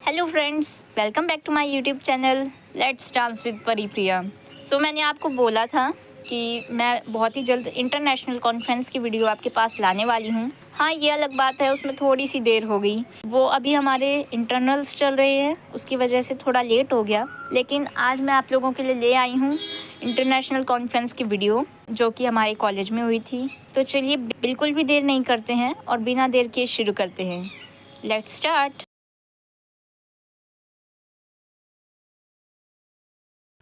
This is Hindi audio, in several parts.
Hello friends, welcome back to my YouTube channel let's dance with Paripriya. मैंने आपको बोला था कि मैं बहुत ही जल्द इंटरनेशनल कॉन्फ्रेंस की वीडियो आपके पास लाने वाली हूँ। हाँ, ये अलग बात है, उसमें थोड़ी सी देर हो गई। वो अभी हमारे इंटरनल्स चल रहे हैं, उसकी वजह से थोड़ा लेट हो गया। लेकिन आज मैं आप लोगों के लिए ले आई हूँ इंटरनेशनल कॉन्फ्रेंस की वीडियो, जो कि हमारे कॉलेज में हुई थी। तो चलिए बिल्कुल भी देर नहीं करते हैं और बिना देर के शुरू करते हैं। Let's start.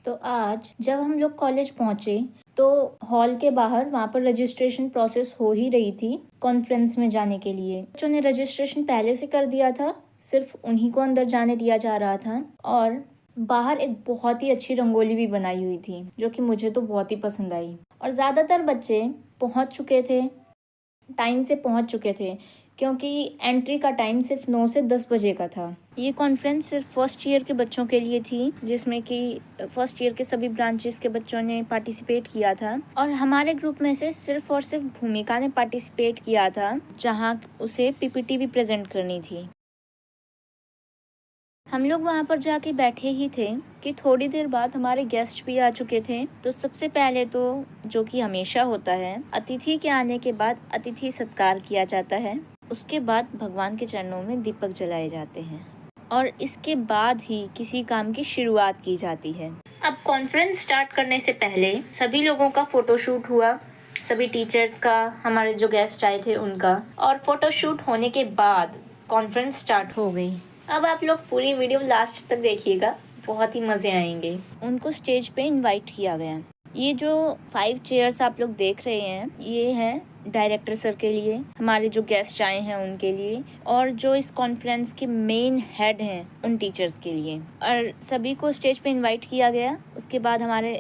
तो आज जब हम लोग कॉलेज पहुँचे तो हॉल के बाहर वहाँ पर रजिस्ट्रेशन प्रोसेस हो ही रही थी कॉन्फ्रेंस में जाने के लिए। बच्चों ने रजिस्ट्रेशन पहले से कर दिया था, सिर्फ उन्हीं को अंदर जाने दिया जा रहा था। और बाहर एक बहुत ही अच्छी रंगोली भी बनाई हुई थी, जो कि मुझे तो बहुत ही पसंद आई। और ज़्यादातर बच्चे पहुँच चुके थे, टाइम से पहुँच चुके थे, क्योंकि एंट्री का टाइम सिर्फ 9 से 10 बजे का था। ये कॉन्फ्रेंस सिर्फ फर्स्ट ईयर के बच्चों के लिए थी, जिसमें कि फर्स्ट ईयर के सभी ब्रांचेस के बच्चों ने पार्टिसिपेट किया था। और हमारे ग्रुप में से सिर्फ और सिर्फ भूमिका ने पार्टिसिपेट किया था, जहाँ उसे पीपीटी भी प्रेजेंट करनी थी। हम लोग वहाँ पर जाके बैठे ही थे कि थोड़ी देर बाद हमारे गेस्ट भी आ चुके थे। तो सबसे पहले तो, जो कि हमेशा होता है, अतिथि के आने के बाद अतिथि सत्कार किया जाता है। उसके बाद भगवान के चरणों में दीपक जलाए जाते हैं और इसके बाद ही किसी काम की शुरुआत की जाती है। अब कॉन्फ्रेंस स्टार्ट करने से पहले सभी लोगों का फोटोशूट हुआ, सभी टीचर्स का, हमारे जो गेस्ट आए थे उनका। और फोटोशूट होने के बाद कॉन्फ्रेंस स्टार्ट हो गई। अब आप लोग पूरी वीडियो लास्ट तक देखिएगा, बहुत ही मज़े आएंगे। उनको स्टेज पे इनवाइट किया गया। ये जो 5 चेयर्स आप लोग देख रहे हैं, ये हैं डायरेक्टर सर के लिए, हमारे जो गेस्ट आए हैं उनके लिए, और जो इस कॉन्फ्रेंस के मेन हेड हैं उन टीचर्स के लिए। और सभी को स्टेज पे इनवाइट किया गया। उसके बाद हमारे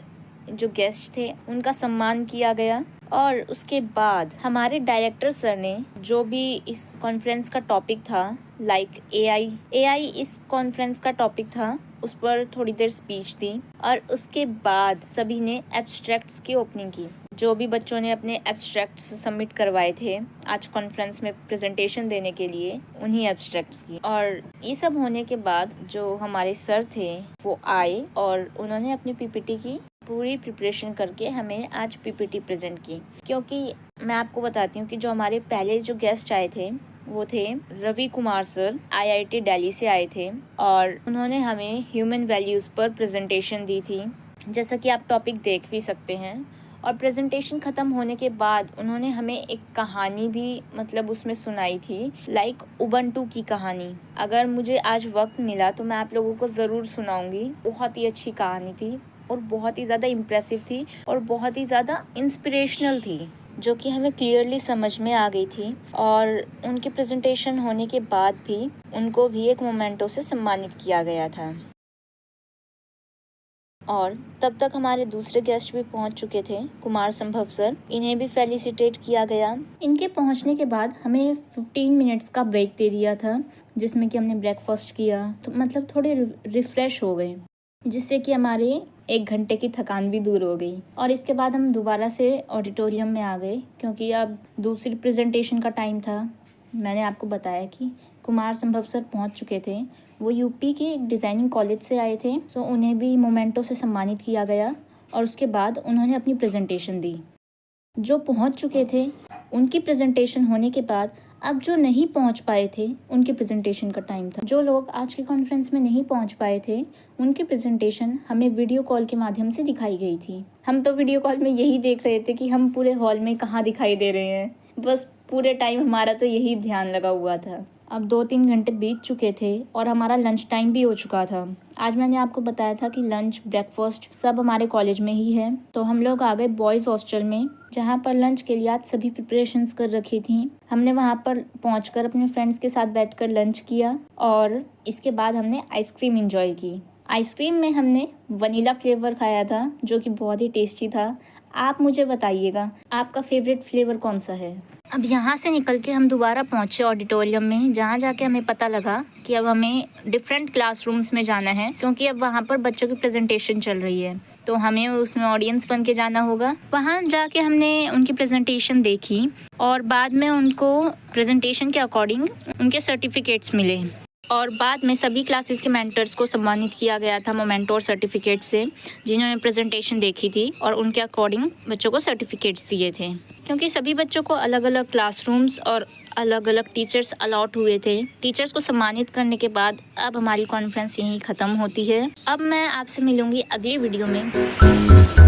जो गेस्ट थे उनका सम्मान किया गया। और उसके बाद हमारे डायरेक्टर सर ने जो भी इस कॉन्फ्रेंस का टॉपिक था, लाइक एआई इस कॉन्फ्रेंस का टॉपिक था, उस पर थोड़ी देर स्पीच दी। और उसके बाद सभी ने एब्स्ट्रैक्ट्स की ओपनिंग की। जो भी बच्चों ने अपने एब्स्ट्रैक्ट्स सबमिट करवाए थे आज कॉन्फ्रेंस में प्रेजेंटेशन देने के लिए, उन्हीं एब्स्ट्रैक्ट्स की। और ये सब होने के बाद जो हमारे सर थे वो आए और उन्होंने अपनी पीपीटी की पूरी प्रिपरेशन करके हमें आज पीपीटी प्रेजेंट की। क्योंकि मैं आपको बताती हूँ कि जो हमारे पहले जो गेस्ट आए थे वो थे रवि कुमार सर, आईआईटी दिल्ली से आए थे, और उन्होंने हमें ह्यूमन वैल्यूज़ पर प्रेजेंटेशन दी थी, जैसा कि आप टॉपिक देख भी सकते हैं। और प्रेजेंटेशन ख़त्म होने के बाद उन्होंने हमें एक कहानी भी उसमें सुनाई थी, लाइक उबंटू की कहानी। अगर मुझे आज वक्त मिला तो मैं आप लोगों को ज़रूर सुनाऊंगी। बहुत ही अच्छी कहानी थी और बहुत ही ज़्यादा इम्प्रेसिव थी और बहुत ही ज़्यादा इंस्पिरेशनल थी, जो कि हमें क्लियरली समझ में आ गई थी। और उनके प्रेजेंटेशन होने के बाद भी उनको भी एक मोमेंटो से सम्मानित किया गया था। और तब तक हमारे दूसरे गेस्ट भी पहुंच चुके थे, कुमार संभव सर। इन्हें भी फेलिसिटेट किया गया। इनके पहुंचने के बाद हमें 15 मिनट्स का ब्रेक दे दिया था, जिसमें कि हमने ब्रेकफास्ट किया, तो थोड़े रिफ़्रेश हो गए, जिससे कि हमारे 1 घंटे की थकान भी दूर हो गई। और इसके बाद हम दोबारा से ऑडिटोरियम में आ गए, क्योंकि अब दूसरी प्रेजेंटेशन का टाइम था। मैंने आपको बताया कि कुमार संभव सर पहुंच चुके थे। वो यूपी के एक डिज़ाइनिंग कॉलेज से आए थे, तो उन्हें भी मोमेंटो से सम्मानित किया गया। और उसके बाद उन्होंने अपनी प्रेजेंटेशन दी। जो पहुंच चुके थे उनकी प्रेजेंटेशन होने के बाद अब जो नहीं पहुंच पाए थे उनके प्रेजेंटेशन का टाइम था। जो लोग आज के कॉन्फ्रेंस में नहीं पहुंच पाए थे उनकी प्रेजेंटेशन हमें वीडियो कॉल के माध्यम से दिखाई गई थी। हम तो वीडियो कॉल में यही देख रहे थे कि हम पूरे हॉल में कहाँ दिखाई दे रहे हैं, बस पूरे टाइम हमारा तो यही ध्यान लगा हुआ था। अब 2-3 घंटे बीत चुके थे और हमारा लंच टाइम भी हो चुका था। आज मैंने आपको बताया था कि लंच ब्रेकफास्ट सब हमारे कॉलेज में ही है। तो हम लोग आ गए बॉयज़ हॉस्टल में, जहाँ पर लंच के लिए आज सभी प्रिपरेशंस कर रखी थी। हमने वहाँ पर पहुँचकर अपने फ्रेंड्स के साथ बैठकर लंच किया और इसके बाद हमने आइसक्रीम एंजॉय की। आइसक्रीम में हमने वनीला फ्लेवर खाया था, जो कि बहुत ही टेस्टी था। आप मुझे बताइएगा आपका फेवरेट फ्लेवर कौन सा है। अब यहाँ से निकल के हम दोबारा पहुँचे ऑडिटोरियम में, जहाँ जाके हमें पता लगा कि अब हमें डिफरेंट क्लासरूम्स में जाना है, क्योंकि अब वहाँ पर बच्चों की प्रेजेंटेशन चल रही है। तो हमें उसमें ऑडियंस बन के जाना होगा। वहाँ जाके हमने उनकी प्रेजेंटेशन देखी और बाद में उनको प्रेजेंटेशन के अकॉर्डिंग उनके सर्टिफिकेट्स मिले। और बाद में सभी क्लासेस के मेंटर्स को सम्मानित किया गया था मोमेंटो और सर्टिफिकेट से, जिन्होंने प्रेजेंटेशन देखी थी और उनके अकॉर्डिंग बच्चों को सर्टिफिकेट्स दिए थे। क्योंकि सभी बच्चों को अलग अलग क्लासरूम्स और अलग अलग टीचर्स अलॉट हुए थे, टीचर्स को सम्मानित करने के बाद अब हमारी कॉन्फ्रेंस यहीं ख़त्म होती है। अब मैं आपसे मिलूँगी अगली वीडियो में।